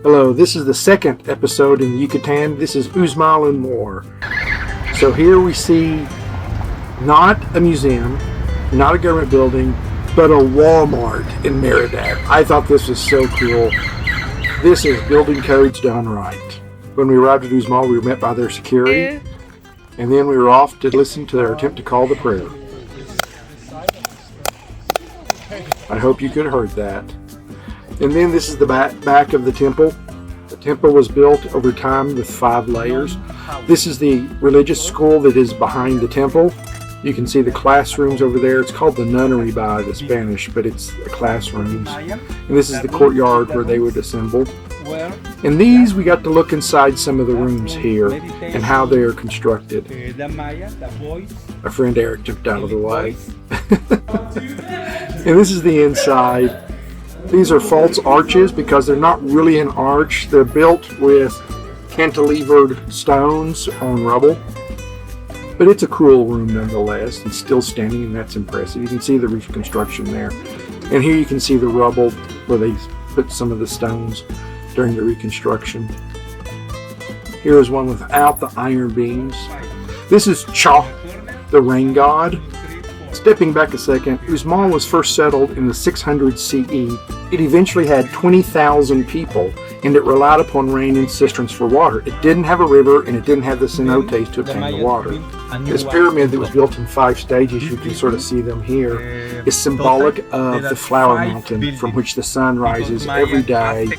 Hello, this is the second episode in the Yucatan. This is Uxmal and more. So here we see not a museum, not a government building, but a Walmart in Merida. I thought this was so cool. This is building codes done right. When we arrived at Uxmal, we were met by their security, and then we were off to listen to their attempt to call the prayer. I hope you could have heard that. And then this is the back of the temple. The temple was built over time with 5 layers. This is the religious school that is behind the temple. You can see the classrooms over there. It's called the nunnery by the Spanish, but it's the classrooms. And this is the courtyard where they would assemble. And these, we got to look inside some of the rooms here and how they are constructed. My friend Eric jumped out of the way. And this is the inside. These are false arches because they're not really an arch. They're built with cantilevered stones on rubble. But it's a cool room nonetheless. It's still standing, and that's impressive. You can see the reconstruction there. And here you can see the rubble where they put some of the stones during the reconstruction. Here is one without the iron beams. This is Cha, the rain god. Stepping back a second, Uxmal was first settled in the 600 CE. It eventually had 20,000 people, and it relied upon rain and cisterns for water. It didn't have a river, and it didn't have the cenotes to obtain the water. This pyramid that was built in 5 stages, you can sort of see them here, is symbolic of the flower mountain from which the sun rises every day.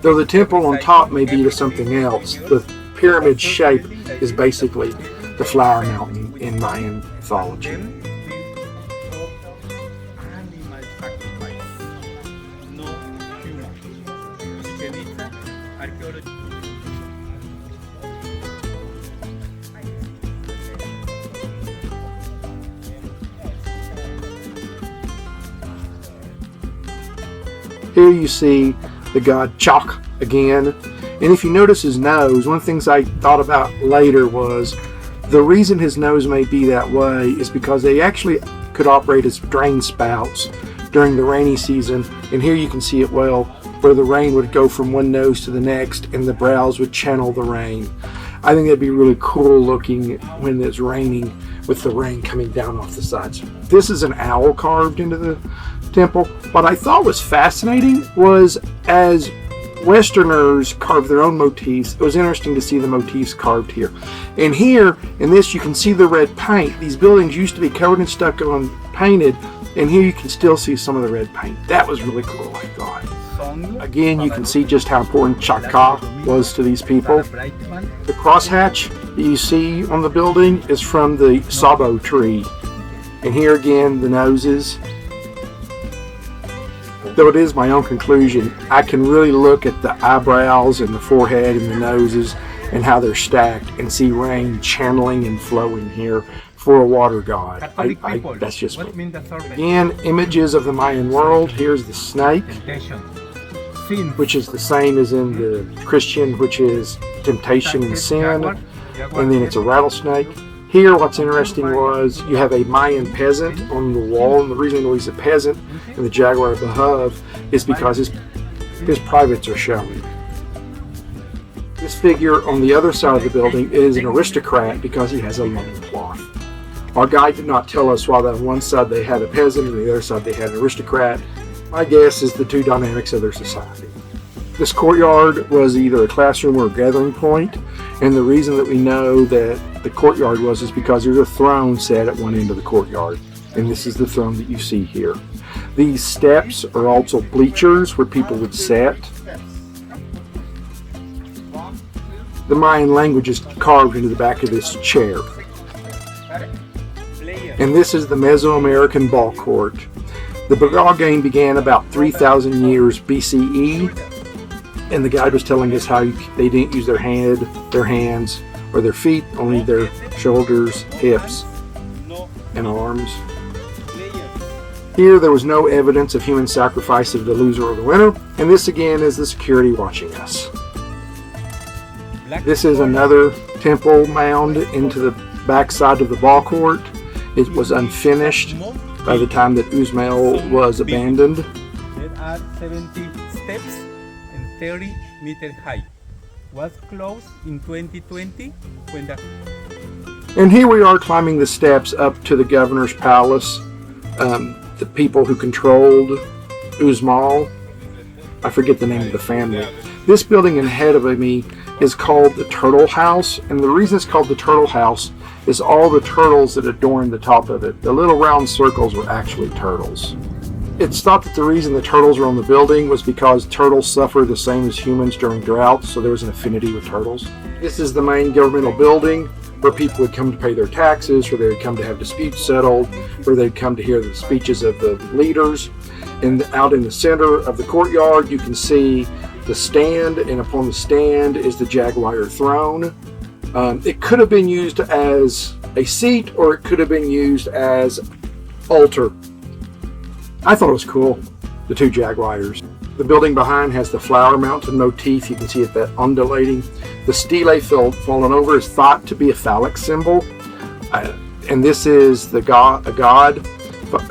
Though the temple on top may be to something else, the pyramid shape is basically the flower mountain in Mayan mythology. Here you see the god Chak again, and if you notice his nose, one of the things I thought about later was the reason his nose may be that way is because they actually could operate as drain spouts during the rainy season, and here you can see it well, where the rain would go from one nose to the next and the brows would channel the rain. I think that'd be really cool looking when it's raining with the rain coming down off the sides. This is an owl carved into the temple. What I thought was fascinating was as Westerners carve their own motifs, it was interesting to see the motifs carved here. And here, in this, you can see the red paint. These buildings used to be covered in stucco and painted, and here you can still see some of the red paint. That was really cool, I thought. Again, you can see just how important Chaka was to these people. The crosshatch that you see on the building is from the sabo tree. And here again, the noses. Though it is my own conclusion, I can really look at the eyebrows and the forehead and the noses and how they're stacked and see rain channeling and flowing here for a water god. That's just me. Again, images of the Mayan world. Here's the snake, which is the same as in the Christian, which is temptation and sin, and then it's a rattlesnake. Here, what's interesting was you have a Mayan peasant on the wall, and the reason he's a peasant and the jaguar above is because his privates are showing. This figure on the other side of the building is an aristocrat because he has a loincloth. Our guide did not tell us why on one side they had a peasant and the other side they had an aristocrat. My guess is the two dynamics of their society. This courtyard was either a classroom or a gathering point, and the reason that we know that the courtyard was is because there's a throne set at one end of the courtyard, and this is the throne that you see here. These steps are also bleachers where people would sit. The Mayan language is carved into the back of this chair. And this is the Mesoamerican ball court. The ball game began about 3,000 years BCE, and the guide was telling us how they didn't use their hands, or their feet, only their shoulders, hips, and arms. Here there was no evidence of human sacrifice of the loser or the winner, and this again is the security watching us. This is another temple mound into the backside of the ball court. It was unfinished by the time that Uxmal was abandoned. There are 70 steps and 30-meter high. Was closed in 2020 when the And here we are climbing the steps up to the governor's palace. The people who controlled Uxmal, I forget the name of the family. This building ahead of me is called the Turtle House, and the reason it's called the Turtle House is all the turtles that adorn the top of it. The little round circles were actually turtles. It's thought that the reason the turtles were on the building was because turtles suffer the same as humans during droughts, so there was an affinity with turtles. This is the main governmental building where people would come to pay their taxes, where they would come to have disputes settled, where they'd come to hear the speeches of the leaders. And out in the center of the courtyard, you can see the stand, and upon the stand is the jaguar throne. It could have been used as a seat, or it could have been used as altar. I thought it was cool, the two jaguars. The building behind has the flower mountain motif. You can see it that undulating. The stele fallen over is thought to be a phallic symbol. And this is a god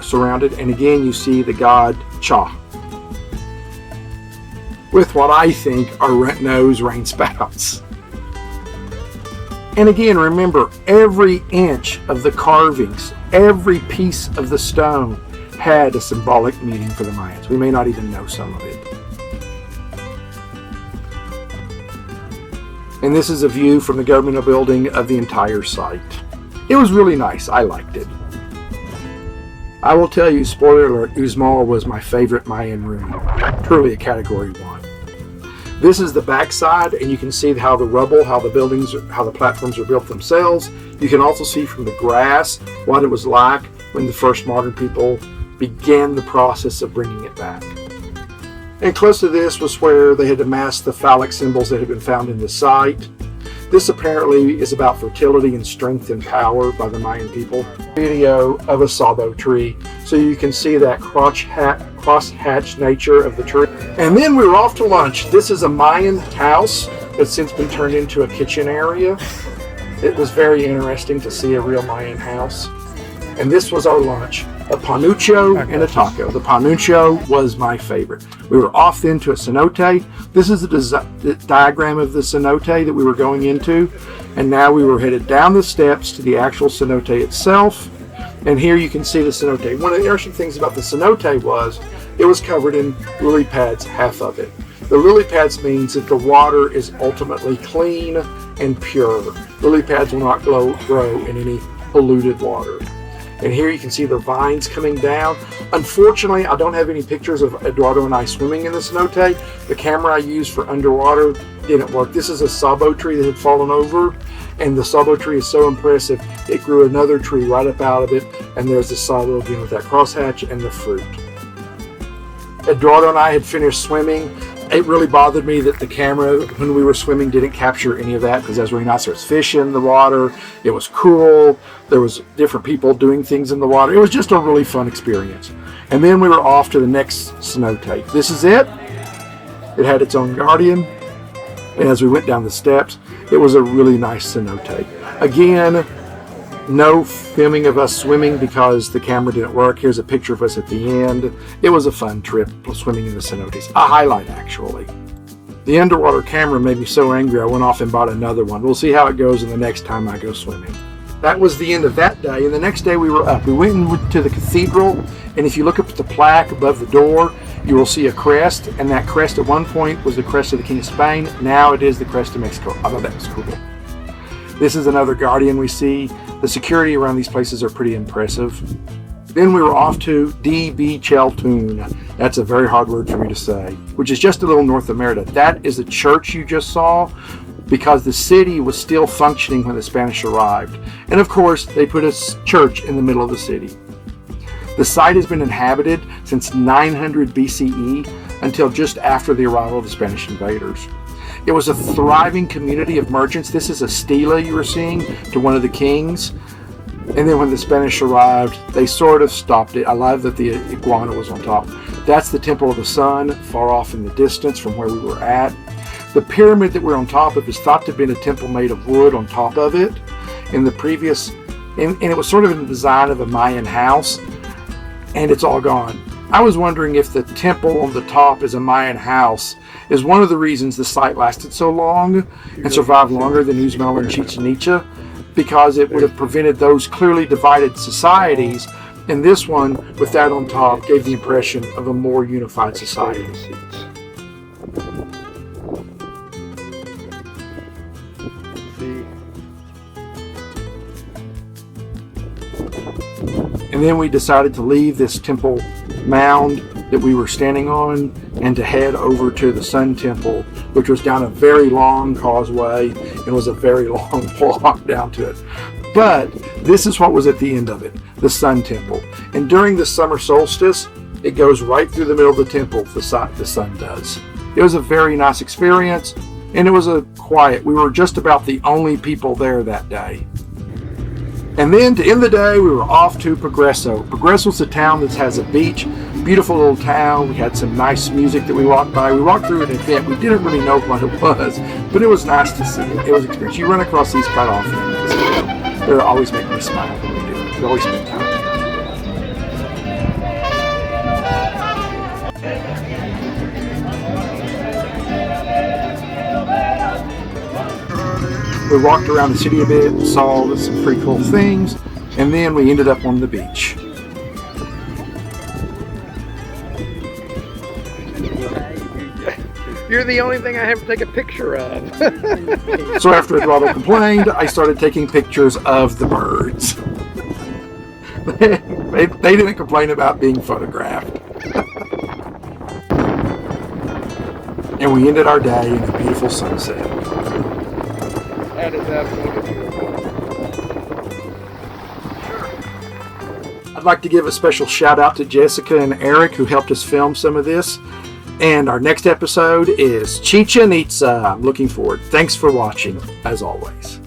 surrounded. And again, you see the god Cha, with what I think are nose rain spouts. And again, remember, every inch of the carvings, every piece of the stone had a symbolic meaning for the Mayans. We may not even know some of it. And this is a view from the governmental building of the entire site. It was really nice. I liked it. I will tell you, spoiler alert, Uxmal was my favorite Mayan room. Truly a category 1. This is the backside, and you can see how the rubble, how the platforms are built themselves. You can also see from the grass what it was like when the first modern people began the process of bringing it back. And close to this was where they had amassed the phallic symbols that had been found in the site. This apparently is about fertility and strength and power by the Mayan people. Video of a sabo tree, so you can see that cross-hatched nature of the tree. And then we were off to lunch. This is a Mayan house that's since been turned into a kitchen area. It was very interesting to see a real Mayan house. And this was our lunch, a panucho and a taco. The panucho was my favorite. We were off then to a cenote. This is the diagram of the cenote that we were going into. And now we were headed down the steps to the actual cenote itself. And here you can see the cenote. One of the interesting things about the cenote was it was covered in lily pads, half of it. The lily pads means that the water is ultimately clean and pure. Lily pads will not grow in any polluted water. And here you can see the vines coming down. Unfortunately, I don't have any pictures of Eduardo and I swimming in the cenote. The camera I used for underwater didn't work. This is a sabo tree that had fallen over, and the sabo tree is so impressive, it grew another tree right up out of it, and there's the sabo again with that crosshatch and the fruit. Eduardo and I had finished swimming. It really bothered me that the camera, when we were swimming, didn't capture any of that, because that was really nice. There was fish in the water. It was cool. There was different people doing things in the water. It was just a really fun experience. And then we were off to the next cenote. This is it. It had its own guardian. And as we went down the steps, it was a really nice cenote. Again, no filming of us swimming because the camera didn't work. Here's a picture of us at the end. It was a fun trip swimming in the cenotes. A highlight, actually. The underwater camera made me so angry I went off and bought another one. We'll see how it goes the next time I go swimming. That was the end of that day, and the next day we were up. We went to the cathedral, and if you look up at the plaque above the door, you will see a crest, and that crest at one point was the crest of the King of Spain. Now it is the crest of Mexico. I thought that was cool. This is another guardian we see. The security around these places are pretty impressive. Then we were off to Dzibilchaltún. That's a very hard word for me to say, which is just a little north of Merida. That is the church you just saw, because the city was still functioning when the Spanish arrived. And of course, they put a church in the middle of the city. The site has been inhabited since 900 BCE until just after the arrival of the Spanish invaders. It was a thriving community of merchants. This is a stela you were seeing to one of the kings. And then when the Spanish arrived, they sort of stopped it. I love that the iguana was on top. That's the Temple of the Sun, far off in the distance from where we were at. The pyramid that we're on top of is thought to have been a temple made of wood on top of it. In the previous, and it was sort of in the design of a Mayan house, and it's all gone. I was wondering if the temple on the top is a Mayan house is one of the reasons the site lasted so long and survived longer than Uxmal and Chichen Itza, because it would have prevented those clearly divided societies, and this one, with that on top, gave the impression of a more unified society. And then we decided to leave this temple mound that we were standing on and to head over to the Sun Temple, which was down a very long causeway and was a very long walk down to it. But this is what was at the end of it, the Sun Temple. And during the summer solstice, it goes right through the middle of the temple, the sun does. It was a very nice experience, and it was a quiet. We were just about the only people there that day. And then to end the day, we were off to Progresso. Progresso's a town that has a beach, beautiful little town. We had some nice music that we walked by. We walked through an event. We didn't really know what it was, but it was nice to see it. It was an experience. You run across these quite often. They always make me smile when we do it. We always spend time together. We walked around the city a bit, saw some pretty cool things, and then we ended up on the beach. You're the only thing I have to take a picture of. So after Eduardo complained, I started taking pictures of the birds. They didn't complain about being photographed. And we ended our day in a beautiful sunset. That is absolutely beautiful. I'd like to give a special shout out to Jessica and Eric who helped us film some of this. And our next episode is Chichen Itza. I'm looking forward. Thanks for watching, as always.